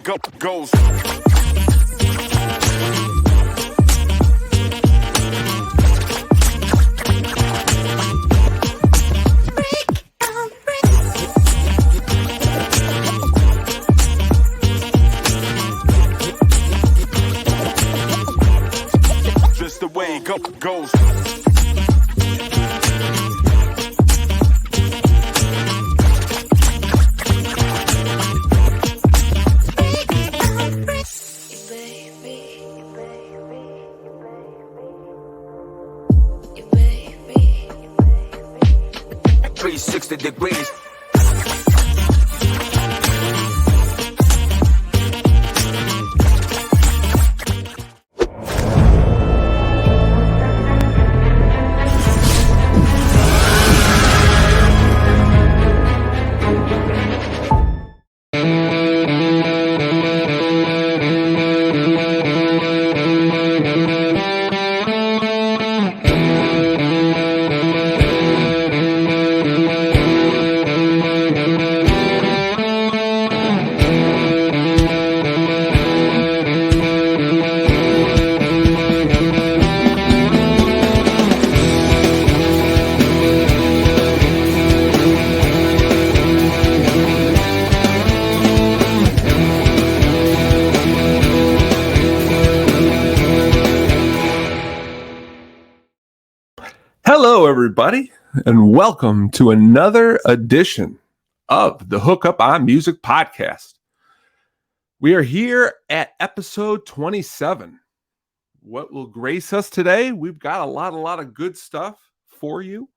goes. Just the way it goes. Degrees. Hello, everybody, and welcome to another edition of the HOOKUP on Music podcast. We are here at episode 27. What will grace us today? We've got a lot of good stuff for you.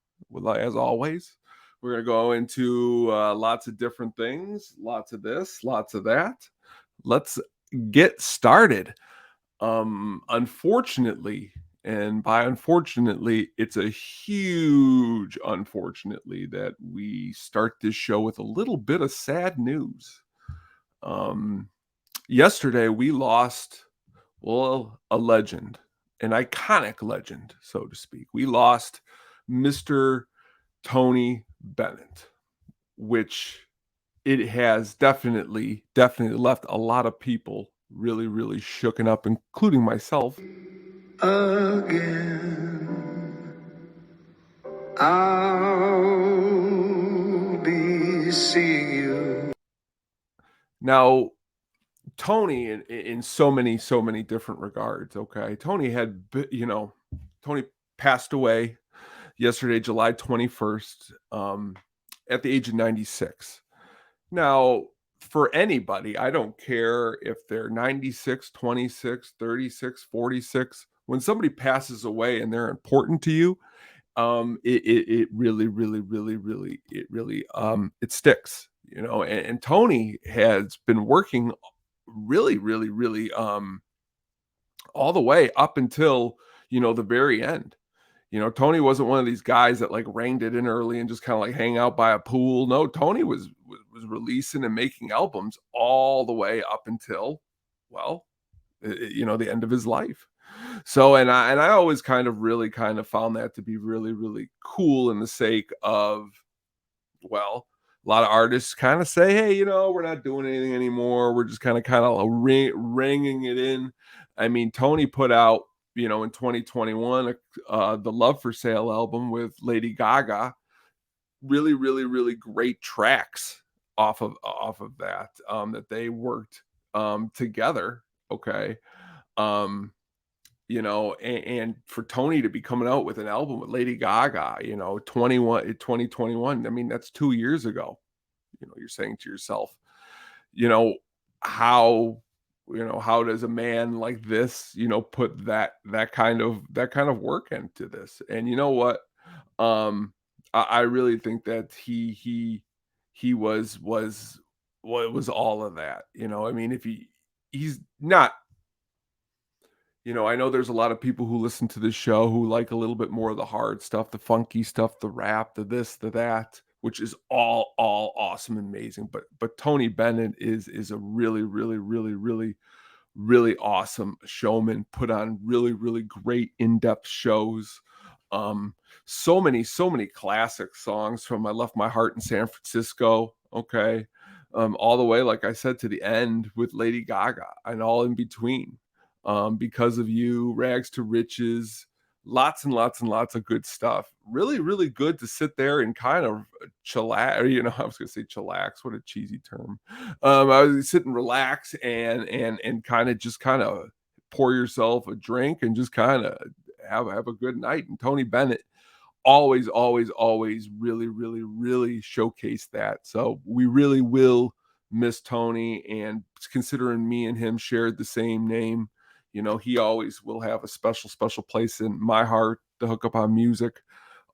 As always, we're going to go into lots of different things, lots of this, lots of that. Let's get started. Unfortunately, and by unfortunately, it's a huge unfortunately that we start this show with a little bit of sad news. Yesterday, we lost, a legend, an iconic legend, so to speak. We lost Mr. Tony Bennett, which it has definitely left a lot of people really shooken up, including myself. Again, I'll be seeing you. Now, Tony, in so many different regards, okay, Tony passed away yesterday, July 21st, at the age of 96. Now, for anybody, I don't care if they're 96, 26, 36, 46, when somebody passes away and they're important to you, it really it sticks, and Tony has been working really all the way up until, the very end. Tony wasn't one of these guys that like reined it in early and just kind of like hang out by a pool. No, Tony was releasing and making albums all the way up until, the end of his life. So, and I always kind of found that to be really cool in the sake of, a lot of artists kind of say, hey, we're not doing anything anymore. We're just kind of ringing it in. I mean, Tony put out, in 2021, the Love for Sale album with Lady Gaga, really great tracks off of that, that they worked together. Okay. And for Tony to be coming out with an album with Lady Gaga, 2021, I mean, that's 2 years ago. You're saying to yourself, how does a man like this, put that kind of work into this? And you know what? I really think that he was all of that. I mean, if he's not, I know there's a lot of people who listen to this show who like a little bit more of the hard stuff, the funky stuff, the rap, the this, the that, which is all awesome and amazing. But Tony Bennett is a really awesome showman, put on really great in-depth shows. So many classic songs from I Left My Heart in San Francisco. Okay. all the way, like I said, to the end with Lady Gaga and all in between. Because of You, Rags to Riches, lots and lots and lots of good stuff. Really, really good to sit there and kind of chillax. Or, I was gonna say chillax. What a cheesy term. I was sit and relax and kind of pour yourself a drink and just kind of have a good night. And Tony Bennett always, always, always really, really, really showcase that. So we really will miss Tony. And considering me and him shared the same name, he always will have a special, special place in my heart. The Hookup on Music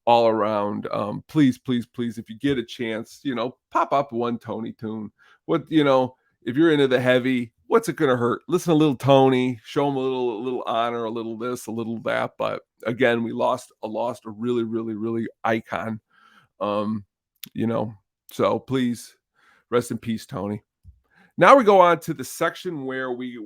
all around. Please, please, please, if you get a chance, pop up one Tony tune. If you're into the heavy, what's it gonna hurt? Listen to a little Tony, show him a little honor, a little this, a little that. But again, we lost a really, really, really icon. Um, you know, so please rest in peace, Tony. Now we go on to the section where we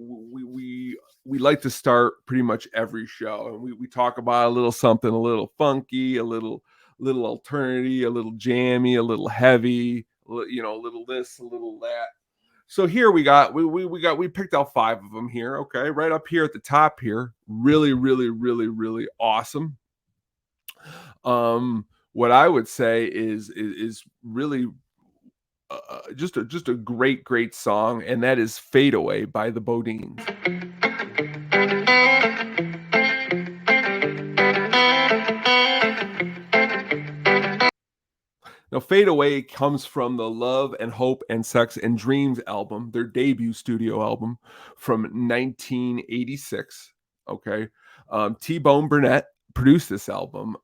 like to start pretty much every show, and we talk about a little something, a little funky, a little alternative, a little jammy, a little heavy, a little this, a little that. So here we picked out 5 of them here. Okay, right up here at the top here, really, really, really, really awesome. What I would say is really just a great song, and that is "Fade Away" by the Bodines. Now, "Fade Away" comes from the Love and Hope and Sex and Dreams album, their debut studio album from 1986. Okay, T-Bone Burnett produced this album.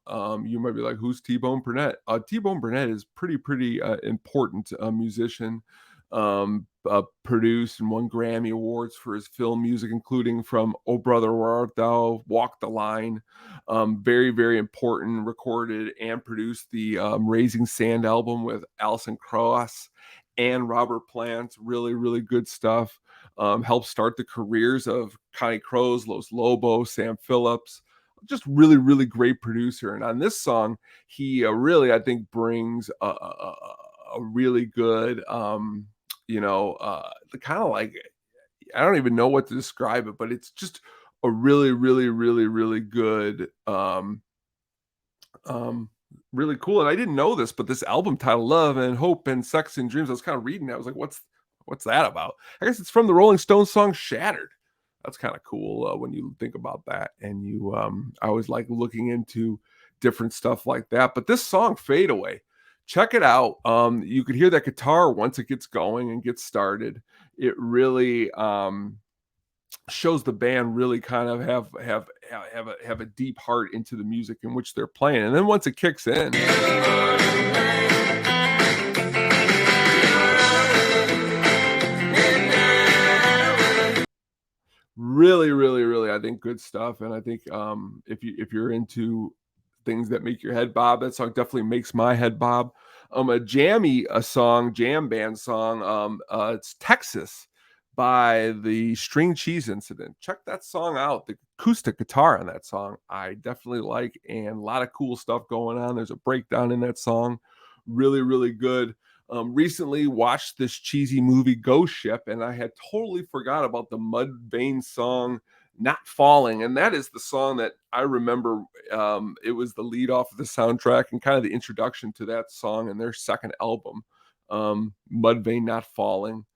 You might be like, "Who's T-Bone Burnett?" T-Bone Burnett is pretty important musician. Produced and won Grammy Awards for his film music, including from "Oh Brother Where Art Thou," "Walk the Line." Very, very important. Recorded and produced the Raising Sand album with Alison Krauss and Robert Plant. Really, really good stuff. Helped start the careers of Connie Crows, Los Lobos, Sam Phillips. Just really, really great producer. And on this song, he really, I think, brings a really good, the kind of like, I don't even know what to describe it, but it's just a really, really, really, really good, really cool. And I didn't know this, but this album title, "Love and Hope and Sex and Dreams," I was kind of reading that. I was like, what's that about? I guess it's from the Rolling Stones song "Shattered." That's kind of cool when you think about that. And I always like looking into different stuff like that. But this song, "Fade Away," check it out. You could hear that guitar once it gets going and gets started. It really shows the band really kind of have a deep heart into the music in which they're playing. And then once it kicks in, really, really, really, I think good stuff. And I think if you're into things that make your head bob, that song definitely makes my head bob. Jam band song, it's "Texas" by the String Cheese Incident. Check that song out. The acoustic guitar on that song I definitely like, and a lot of cool stuff going on. There's a breakdown in that song. Really, really good. Recently watched this cheesy movie, Ghost Ship, and I had totally forgot about the Mudvayne song "Not Falling," and that is the song that I remember. It was the lead off of the soundtrack and kind of the introduction to that song in their second album, Mudvayne, "Not Falling."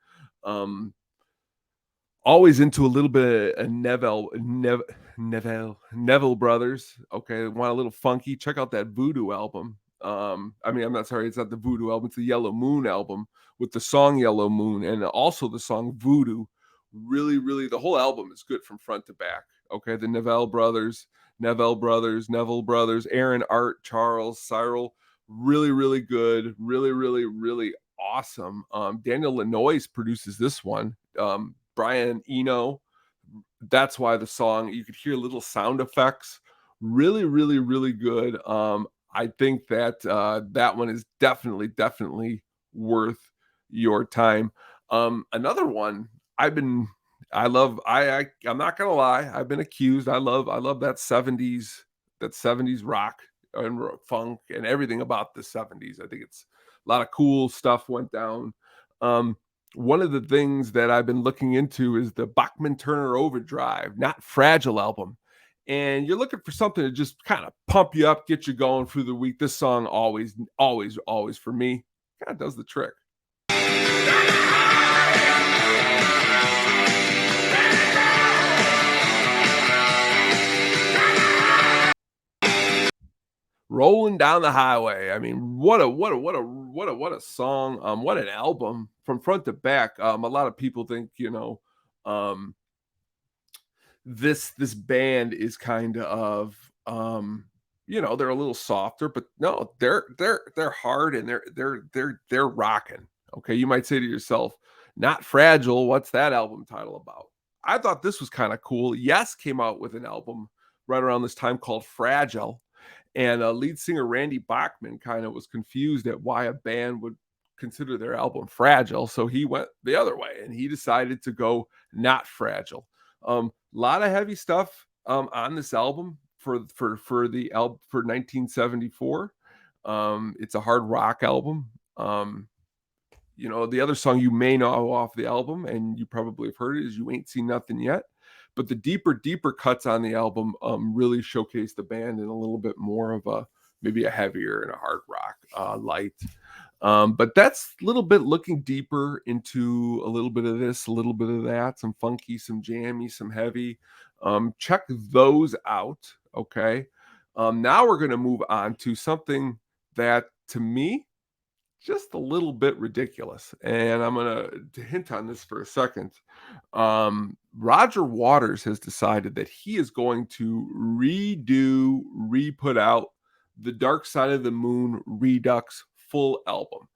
Always into a little bit of Neville Brothers. Okay, want a little funky? Check out that Voodoo album. I'm not sorry, it's not the Voodoo album, it's the Yellow Moon album with the song "Yellow Moon" and also the song "Voodoo." Really, really, the whole album is good from front to back. Okay, the Neville Brothers, Aaron, Art, Charles, Cyril, really, really good, really, really, really awesome. Daniel Lanois produces this one. Brian Eno, that's why the song, you could hear little sound effects. Really, really, really good. I think that that one is definitely worth your time. Another one I'm not gonna lie, I've been accused. I love that 70s rock and funk and everything about the 70s. I think it's a lot of cool stuff went down. Um, one of the things that I've been looking into is the Bachman Turner Overdrive, Not Fragile album. And you're looking for something to just kind of pump you up, get you going through the week. This song always for me kind of does the trick. Rolling down the highway. I mean, what a song. What an album from front to back. A lot of people think, um, this band is kind of they're a little softer, but no, they're hard and they're rocking. Okay, you might say to yourself, Not Fragile, what's that album title about? I thought this was kind of cool. Yes came out with an album right around this time called Fragile, and lead singer Randy Bachman kind of was confused at why a band would consider their album fragile. So he went the other way and he decided to go Not Fragile. A lot of heavy stuff on this album for the album for 1974. It's a hard rock album. The other song you may know off the album, and you probably have heard it, is You Ain't Seen Nothing Yet. But the deeper cuts on the album really showcase the band in a little bit more of maybe a heavier and a hard rock light. But that's a little bit looking deeper into a little bit of this, a little bit of that, some funky, some jammy, some heavy. Check those out. Okay. Now we're going to move on to something that to me, just a little bit ridiculous. And I'm going to hint on this for a second. Roger Waters has decided that he is going to re-put out the Dark Side of the Moon Redux full album.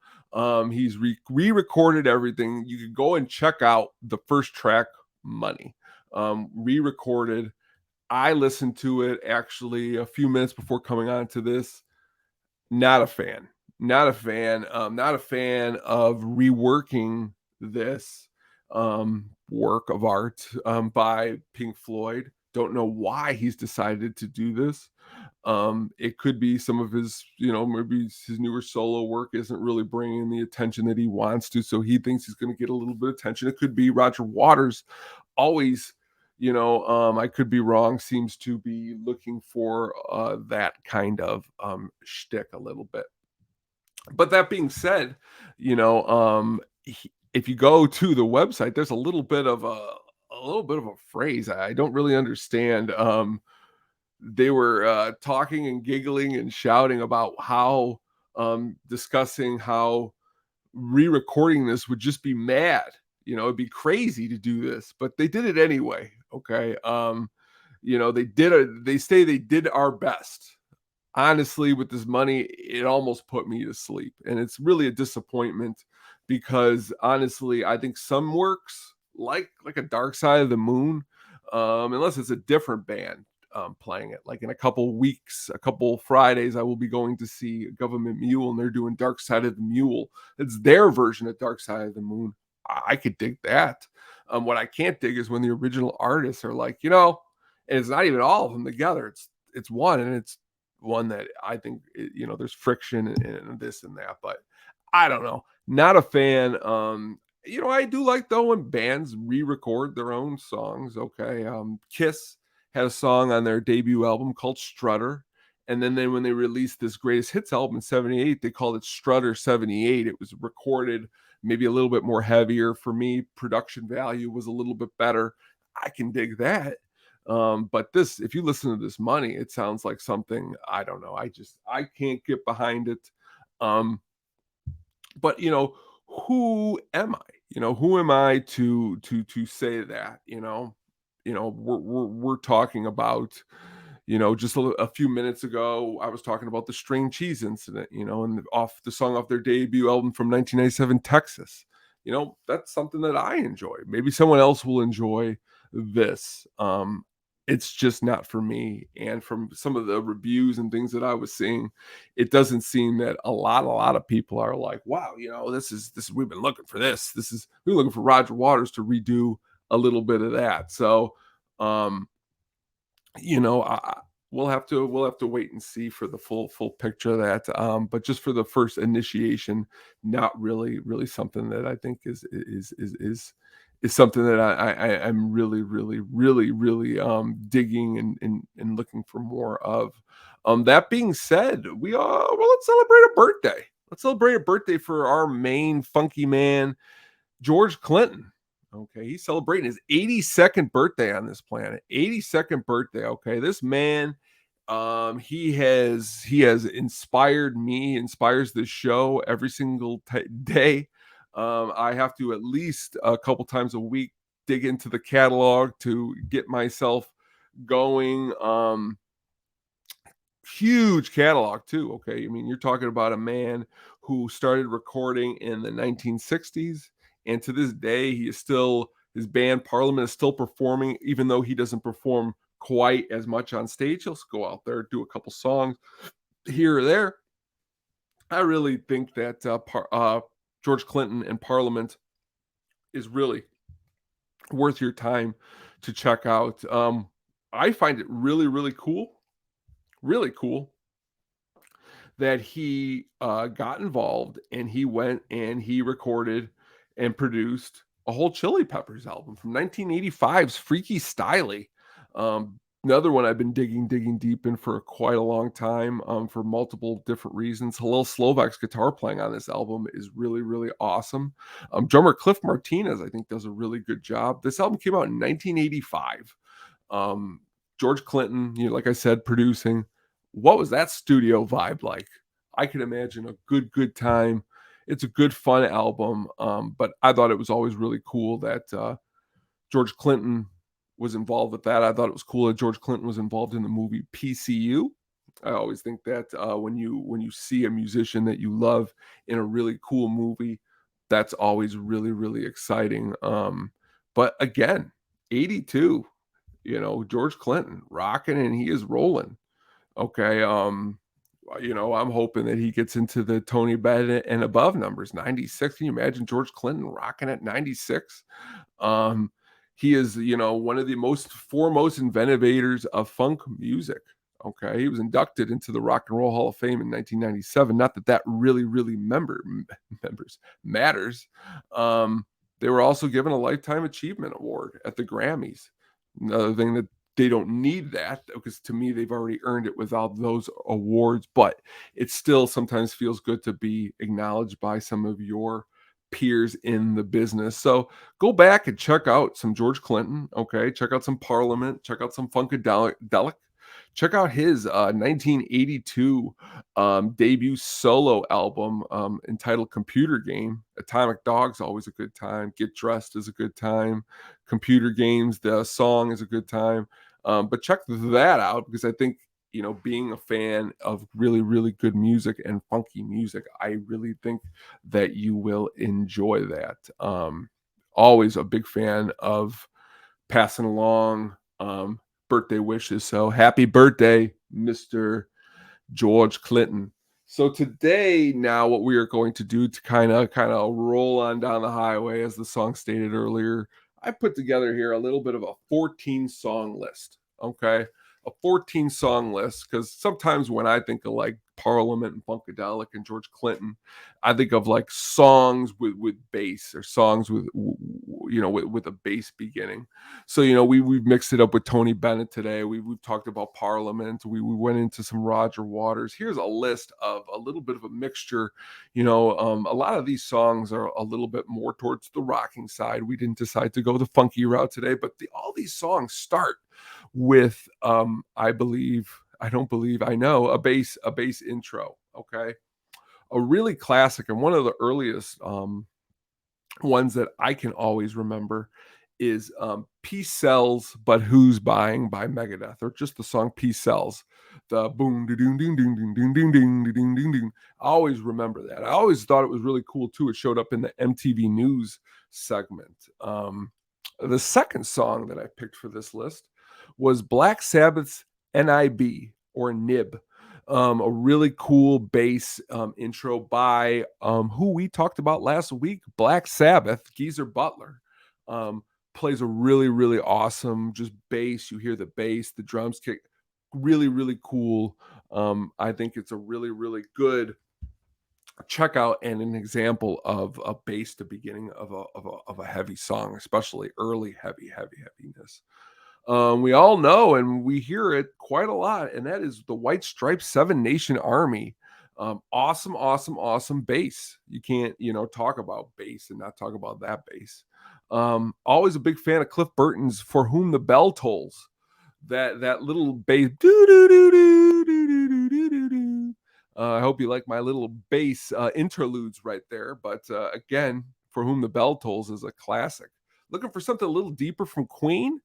He's re-recorded everything. You can go and check out the first track, Money. Re-recorded. I listened to it actually a few minutes before coming on to this. Not a fan. Not a fan. Not a fan of reworking this work of art by Pink Floyd. Don't know why he's decided to do this. It could be some of his, maybe his newer solo work isn't really bringing the attention that he wants to, so he thinks he's going to get a little bit of attention. It could be Roger Waters always, I could be wrong, seems to be looking for that kind of shtick a little bit. But that being said, if you go to the website, there's a little bit of a phrase I don't really understand. They were talking and giggling and shouting about how discussing how re-recording this would just be mad. It'd be crazy to do this, but they did it anyway. Okay. They say they did our best. Honestly, with this money, it almost put me to sleep. And it's really a disappointment because honestly, I think some works like a Dark Side of the Moon, unless it's a different band playing it. Like in a couple weeks, a couple Fridays, I will be going to see Government Mule, and they're doing Dark Side of the Mule. It's their version of Dark Side of the Moon. I could dig that. What I can't dig is when the original artists are like, and it's not even all of them together. It's one, and it's one that I think, there's friction and this and that, but I don't know. Not a fan. I do like though when bands re-record their own songs. Okay. Kiss had a song on their debut album called Strutter. And then when they released this greatest hits album in 78, they called it Strutter 78. It was recorded maybe a little bit more heavier. For me, production value was a little bit better. I can dig that. But this, if you listen to this Money, it sounds like something, I don't know. I can't get behind it. But who am I? Who am I to say that, we're talking about, just a few minutes ago, I was talking about the string cheese incident, and off the song off their debut album from 1997, Texas. That's something that I enjoy. Maybe someone else will enjoy this. It's just not for me. And from some of the reviews and things that I was seeing, it doesn't seem that a lot of people are like, wow, this is we've been looking for this. We're looking for Roger Waters to redo a little bit of that. So, we'll have to wait and see for the full picture of that. But just for the first initiation, not really something that I think is something that I'm really digging and looking for more of. That being said, let's celebrate a birthday. Let's celebrate a birthday for our main funky man, George Clinton. Okay, he's celebrating his 82nd birthday on this planet. 82nd birthday. Okay, this man, he has inspired me, inspires this show every single day. I have to at least a couple times a week dig into the catalog to get myself going. Huge catalog too. Okay, I mean, you're talking about a man who started recording in the 1960s, and to this day he is still, his band Parliament is still performing, even though he doesn't perform quite as much on stage. He'll go out there, do a couple songs here or there. I really think that George Clinton and Parliament is really worth your time to check out. I find it really cool that he got involved and he went and he recorded and produced a whole Chili Peppers album from 1985's Freaky Styley. Another one I've been digging deep in for quite a long time, for multiple different reasons. Hillel Slovak's guitar playing on this album is really awesome. Drummer Cliff Martinez, I think, does a really good job. This album came out in 1985. George Clinton, like I said, producing. What was that studio vibe like? I can imagine a good time. It's a good fun album. But I thought it was always really cool that George Clinton was involved with that. I thought it was cool that George Clinton was involved in the movie PCU. I always think that when you see a musician that you love in a really cool movie, that's always really exciting. But again, 82, George Clinton rocking and he is rolling. Okay. I'm hoping that he gets into the Tony Bennett and above numbers. 96. Can you imagine George Clinton rocking at 96? Um, he is, one of the foremost innovators of funk music. Okay. He was inducted into the Rock and Roll Hall of Fame in 1997. Not that really members matters. They were also given a Lifetime Achievement Award at the Grammys. Another thing that they don't need that, because to me they've already earned it without those awards, but it still sometimes feels good to be acknowledged by some of your peers in the business. So go back and check out some George Clinton. Okay, check out some Parliament, check out some Funkadelic, check out his 1982 debut solo album entitled Computer Game. Atomic Dog's always a good time. Get Dressed is a good time. Computer Games, the song is a good time. But check that out, because I think, being a fan of really good music and funky music, I really think that you will enjoy that. Always a big fan of passing along birthday wishes. So happy birthday, Mr. George Clinton. So today, now what we are going to do to kind of roll on down the highway, as the song stated earlier, I put together here a little bit of a 14 song list. Okay, a 14 song list, because sometimes when I think of like Parliament and Funkadelic and George Clinton, I think of like songs with bass, or songs with with a bass beginning. So we've mixed it up with Tony Bennett today. We've talked about Parliament. We went into some Roger Waters. Here's a list of a little bit of a mixture. A lot of these songs are a little bit more towards the rocking side. We didn't decide to go the funky route today, but all these songs start with I know a bass intro. Okay, a really classic, and one of the earliest ones that I can always remember is Peace Sells But Who's Buying by Megadeth, or just the song Peace Sells. The boom ding ding ding ding ding ding ding ding ding ding. I always remember that. I always thought it was really cool too. It showed up in the MTV News segment. The second song that I picked for this list was Black Sabbath's NIB, or Nib. A really cool bass intro by who we talked about last week, Black Sabbath. Geezer Butler plays a really awesome just bass. You hear the bass, the drums kick. really, really cool. I think it's a really, really good checkout and an example of a bass to beginning of a heavy song, especially early heaviness. We all know and we hear it quite a lot, and that is the White Stripes Seven Nation Army. Awesome, awesome, awesome bass. You can't, talk about bass and not talk about that bass. Always a big fan of Cliff Burton's "For Whom the Bell Tolls." That little bass. Doo, doo, doo, doo, doo, doo, doo, doo, doo, doo. I hope you like my little bass interludes right there. But again, "For Whom the Bell Tolls" is a classic. Looking for something a little deeper from Queen?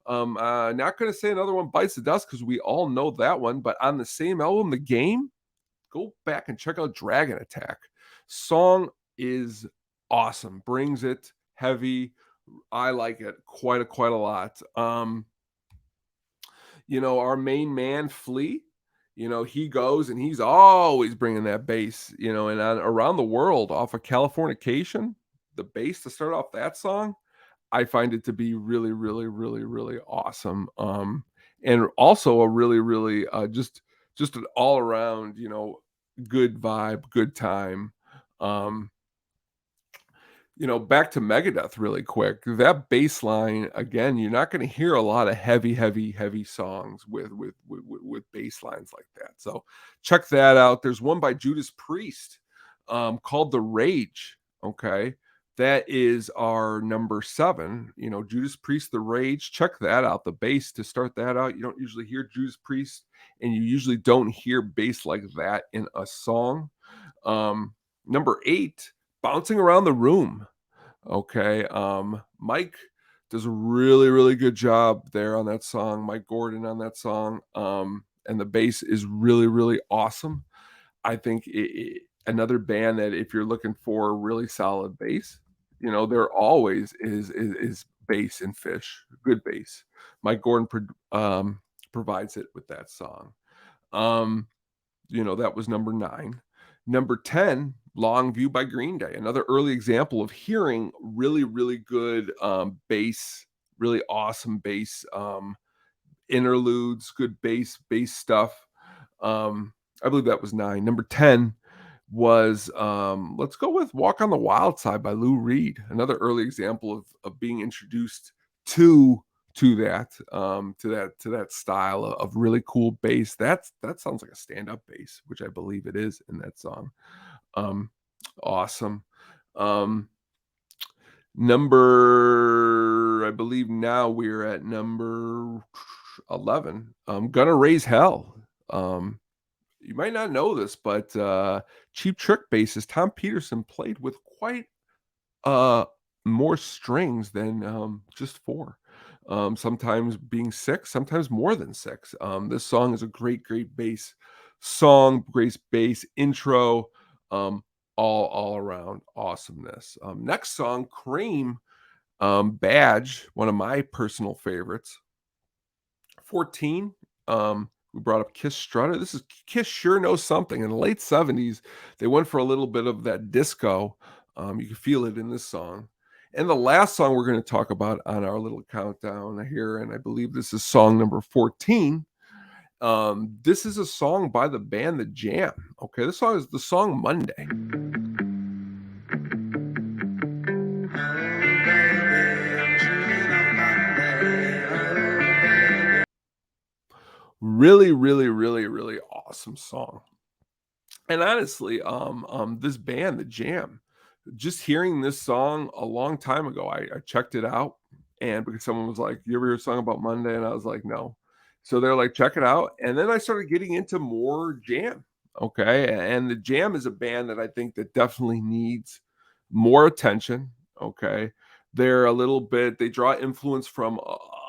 Not going to say another one bites the dust because we all know that one. But on the same album, The Game, go back and check out Dragon Attack. Song is awesome. Brings it heavy. I like it quite a lot. Our main man, Flea, he goes and he's always bringing that bass, and around the world off of Californication, the bass to start off that song, I find it to be really, really, really, really awesome. And also a really, really, just an all around, good vibe, good time. Um, back to Megadeth really quick. That bass line again, you're not going to hear a lot of heavy songs with bass lines like that. So check that out. There's one by Judas Priest called The Rage. Okay. That is our number 7. Judas Priest, The Rage. Check that out. The bass to start that out. You don't usually hear Judas Priest, and you usually don't hear bass like that in a song. Number 8, Bouncing Around the Room. Okay. Mike does a really, really good job there on that song. Mike Gordon on that song. And the bass is really, really awesome. I think another band that if you're looking for really solid bass, there always is bass in Fish, good bass. Mike Gordon provides it with that song. That was number 9. Number 10, Long View by Green Day. Another early example of hearing really, really good bass, really awesome bass interludes, good bass stuff. I believe that was 9. Number 10 was let's go with Walk on the Wild Side by Lou Reed. Another early example of being introduced to that style of really cool bass. That sounds like a stand-up bass, which I believe it is in that song. Awesome. I believe now we're at number 11. Gonna Raise Hell. You might not know this, but Cheap Trick bassist Tom Peterson played with quite more strings than just 4. Sometimes being 6, sometimes more than 6. This song is a great bass song, great bass intro, all around awesomeness. Next song, Cream, Badge, one of my personal favorites. 14, we brought up Kiss Strutter. This is Kiss sure knows something. In the late 70s, they went for a little bit of that disco. You can feel it in this song. And the last song we're going to talk about on our little countdown here, and I believe this is song number 14. This is a song by the band The Jam. Okay, this song is the song Monday. Really, really, really, really awesome song. And honestly, this band, The Jam, just hearing this song a long time ago, I checked it out, and because someone was like, "You ever hear a song about Monday?" And I was like, "No." So they're like, "Check it out." And then I started getting into more Jam. Okay, and The Jam is a band that I think that definitely needs more attention. Okay, they draw influence from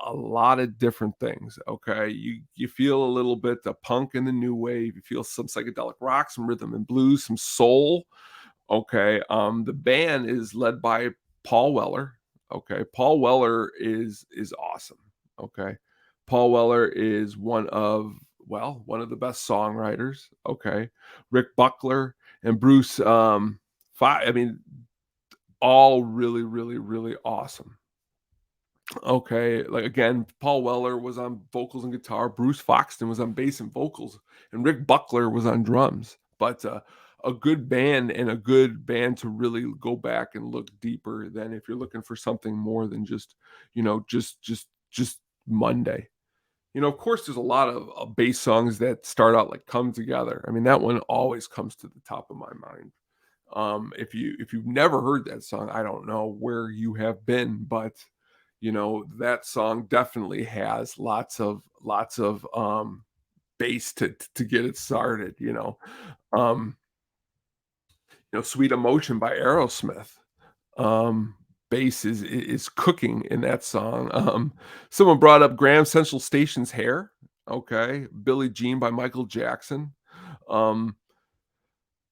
a lot of different things. Okay, you feel a little bit the punk and the new wave. You feel some psychedelic rock, some rhythm and blues, some soul. Okay, the band is led by Paul Weller. Okay, Paul Weller is awesome. Okay, Paul Weller is one of the best songwriters. Okay, Rick Buckler and Bruce. I mean, all really, really, really awesome. Okay, like again, Paul Weller was on vocals and guitar, Bruce Foxton was on bass and vocals, and Rick Buckler was on drums. But a good band, and a good band to really go back and look deeper than if you're looking for something more than just, just Monday. Of course, there's a lot of bass songs that start out like "Come Together." I mean, that one always comes to the top of my mind. If you've never heard that song, I don't know where you have been, but that song definitely has lots of bass to get it started. Um, "Sweet Emotion" by Aerosmith. Um, Bass is cooking in that song. Someone brought up Graham Central Station's "Hair." Okay, "Billie Jean" by Michael Jackson. Um,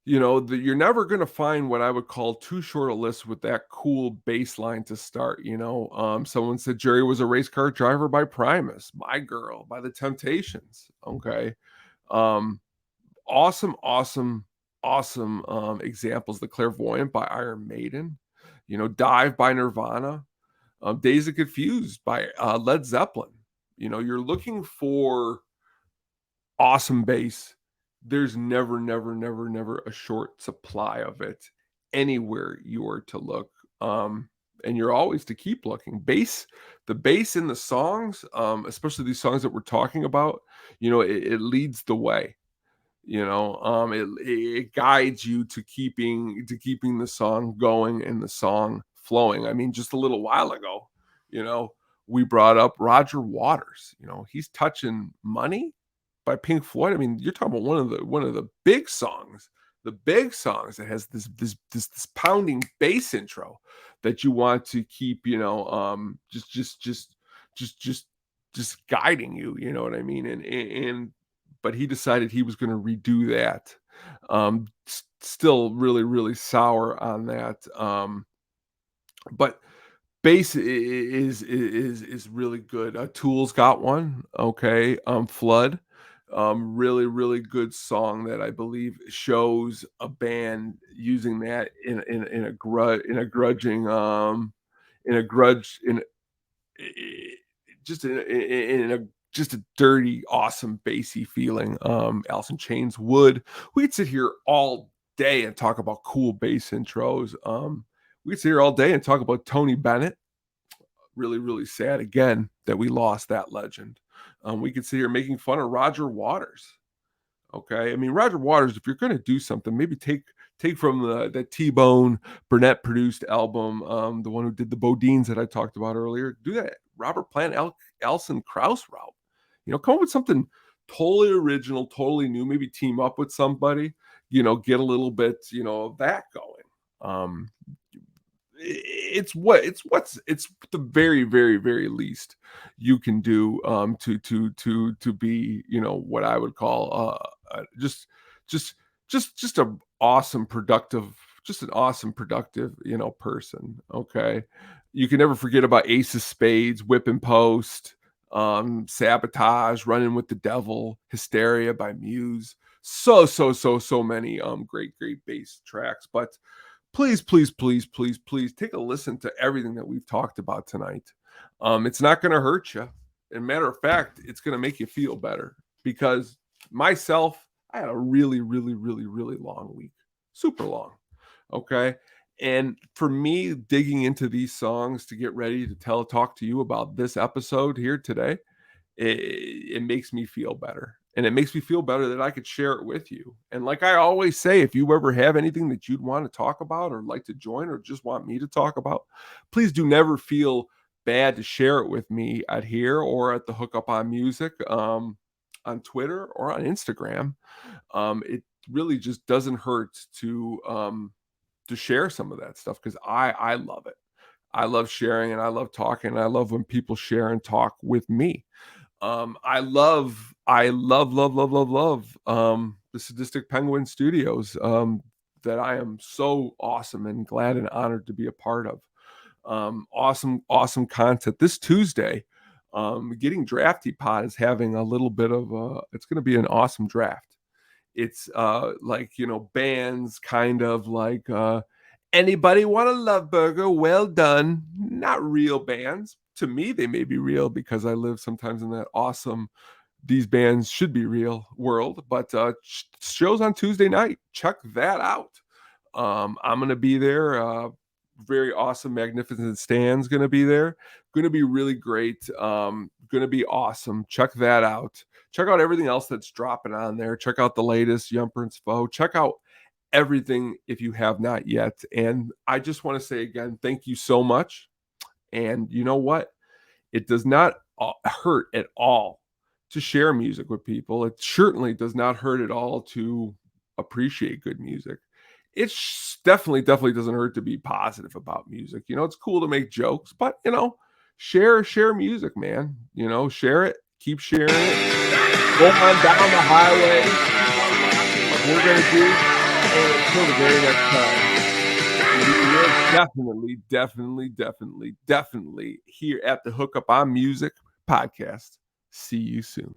you're never gonna find what I would call too short a list with that cool bass line to start. Someone said Jerry Was a Race Car Driver by Primus, My Girl by The Temptations. Okay. Um, awesome, awesome, awesome examples. The Clairvoyant by Iron Maiden, Dive by Nirvana, Dazed and Confused by Led Zeppelin. You're looking for awesome bass. There's never, never, never, never a short supply of it anywhere you are to look. And you're always to keep looking. The bass in the songs, especially these songs that we're talking about, it leads the way. It guides you to keeping the song going and the song flowing. I mean, just a little while ago, you know, we brought up Roger Waters. He's touching Money by Pink Floyd. I mean, you're talking about one of the big songs that has this pounding bass intro that you want to keep, just guiding you. You know what I mean? And but he decided he was going to redo that. Still really, really sour on that. But bass is really good. Tool's got one. Okay. Flood. Really, really good song that I believe shows a band using that in a grudging in a grudge in I- just in a just a dirty, awesome, bassy feeling. Alice in Chains Wood. We'd sit here all day and talk about cool bass intros. We'd sit here all day and talk about Tony Bennett. Really, really sad again that we lost that legend. We could sit here making fun of Roger Waters. Okay, I mean Roger Waters. If you're going to do something, maybe take from the T-Bone Burnett produced album, the one who did the Bodines that I talked about earlier. Do that Robert Plant, Alison Krauss route. Come up with something totally original, totally new. Maybe team up with somebody. Get a little bit of that going. It's the very, very, very least you can do to be what I would call just just a awesome productive just an awesome productive person. Okay, you can never forget about Ace of Spades, Whip and Post, Sabotage, Running with the Devil, Hysteria by Muse. So many great bass tracks. But please, please, please, please, please take a listen to everything that we've talked about tonight. It's not going to hurt you. And matter of fact, it's going to make you feel better because myself, I had a really, really, really, really long week, super long. Okay. And for me, digging into these songs to get ready to talk to you about this episode here today, it makes me feel better. And it makes me feel better that I could share it with you. And like I always say, if you ever have anything that you'd want to talk about or like to join or just want me to talk about, please do never feel bad to share it with me at here or at the Hookup on Music, on Twitter or on Instagram. It really just doesn't hurt to share some of that stuff because I love it. I love sharing and I love talking. And I love when people share and talk with me. I love the Sadistic Penguin Studios, that I am so awesome and glad and honored to be a part of. Awesome content this Tuesday. Getting Drafty Pod is having a little bit of it's going to be an awesome draft. It's like bands kind of like anybody want a love burger? Well done. Not real bands, to me, they may be real because I live sometimes in that awesome these bands should be real world. But shows on Tuesday night. Check that out. I'm gonna be there. Very awesome, magnificent Stan's gonna be there. Gonna be really great. Gonna be awesome. Check that out. Check out everything else that's dropping on there. Check out the latest Yumper's Foe. Check out everything if you have not yet. And I just want to say again, thank you so much. And you know what? It does not hurt at all to share music with people. It certainly does not hurt at all to appreciate good music. It's definitely doesn't hurt to be positive about music. You know, it's cool to make jokes, but you know, share music, man. You know, share it, keep sharing it. Go on down the highway. What we're gonna do, and until the very next time, we will definitely here at the Hookup on Music podcast. See you soon.